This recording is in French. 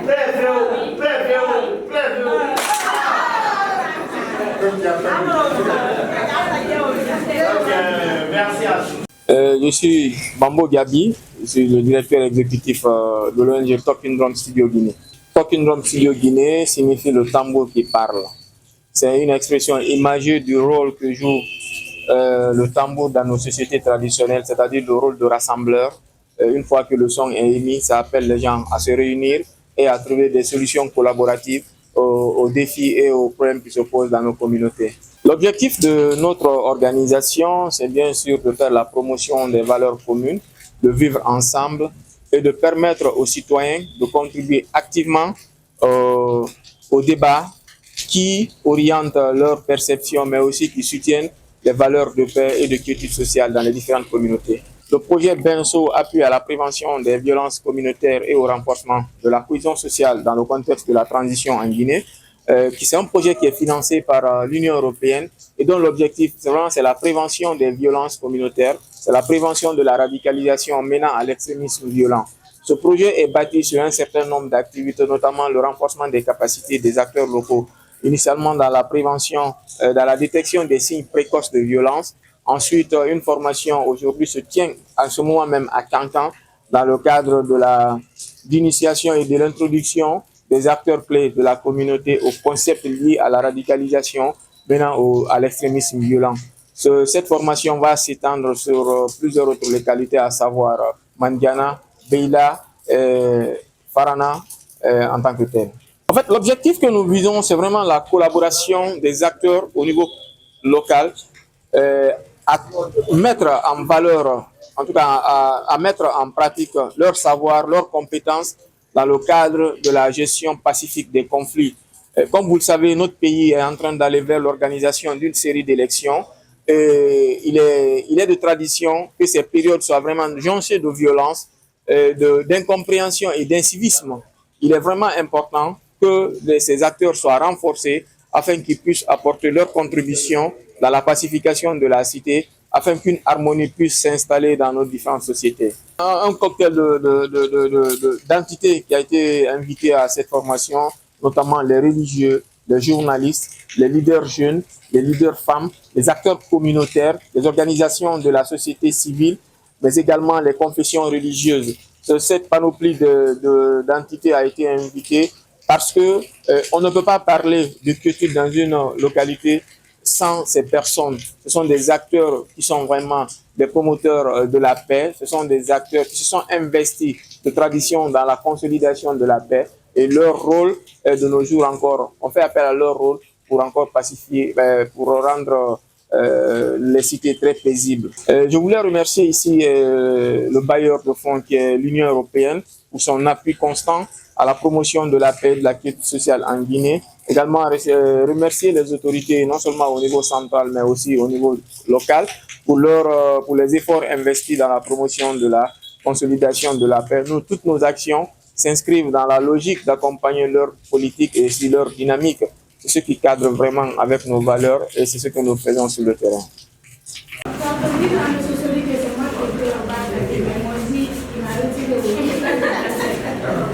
Je suis Bambo Gabi, je suis le directeur exécutif de l'ONG Talking Drum Studio Guinée. Talking Drum Studio Guinée signifie le tambour qui parle. C'est une expression imagée du rôle que joue le tambour dans nos sociétés traditionnelles, c'est-à-dire le rôle de rassembleur. Une fois que le son est émis, ça appelle les gens à se réunir et à trouver des solutions collaboratives aux défis et aux problèmes qui se posent dans nos communautés. L'objectif de notre organisation, c'est bien sûr de faire la promotion des valeurs communes, de vivre ensemble et de permettre aux citoyens de contribuer activement au débat qui oriente leur perception, mais aussi qui soutiennent les valeurs de paix et de quiétude sociale dans les différentes communautés. Le projet Benso appuie à la prévention des violences communautaires et au renforcement de la cohésion sociale dans le contexte de la transition en Guinée. C'est un projet qui est financé par l'Union européenne et dont l'objectif, c'est la prévention des violences communautaires, c'est la prévention de la radicalisation menant à l'extrémisme violent. Ce projet est bâti sur un certain nombre d'activités, notamment le renforcement des capacités des acteurs locaux, initialement dans la prévention, dans la détection des signes précoces de violence. Ensuite, une formation aujourd'hui se tient en ce moment même à Cancan dans le cadre d'initiation et de l'introduction des acteurs clés de la communauté aux concepts liés à la radicalisation menant à l'extrémisme violent. Cette formation va s'étendre sur plusieurs autres localités, à savoir Mandiana, Beila, Farana en tant que tel. En fait, l'objectif que nous visons, c'est vraiment la collaboration des acteurs au niveau local, à mettre en valeur, en tout cas à mettre en pratique leur savoir, leurs compétences dans le cadre de la gestion pacifique des conflits. Comme vous le savez, notre pays est en train d'aller vers l'organisation d'une série d'élections. Il est de tradition que ces périodes soient vraiment jonchées de violence, d'incompréhension et d'incivisme. Il est vraiment important que ces acteurs soient renforcés afin qu'ils puissent apporter leur contribution dans la pacification de la cité, afin qu'une harmonie puisse s'installer dans nos différentes sociétés. Un cocktail d'entités qui a été invité à cette formation, notamment les religieux, les journalistes, les leaders jeunes, les leaders femmes, les acteurs communautaires, les organisations de la société civile, mais également les confessions religieuses. Cette panoplie d'entités a été invitée parce que on ne peut pas parler de quiétude dans une localité sans ces personnes. Ce sont des acteurs qui sont vraiment des promoteurs de la paix. Ce sont des acteurs qui se sont investis de tradition dans la consolidation de la paix. Et leur rôle, de nos jours encore, on fait appel à leur rôle pour encore pacifier, pour rendre les cités très paisibles. Je voulais remercier ici le bailleur de fonds qui est l'Union européenne pour son appui constant à la promotion de la paix et de la quiétude sociale en Guinée. Également remercier les autorités, non seulement au niveau central, mais aussi au niveau local, pour les efforts investis dans la promotion de la consolidation de la paix. Toutes nos actions s'inscrivent dans la logique d'accompagner leur politique et aussi leur dynamique. C'est ce qui cadre vraiment avec nos valeurs et c'est ce que nous faisons sur le terrain.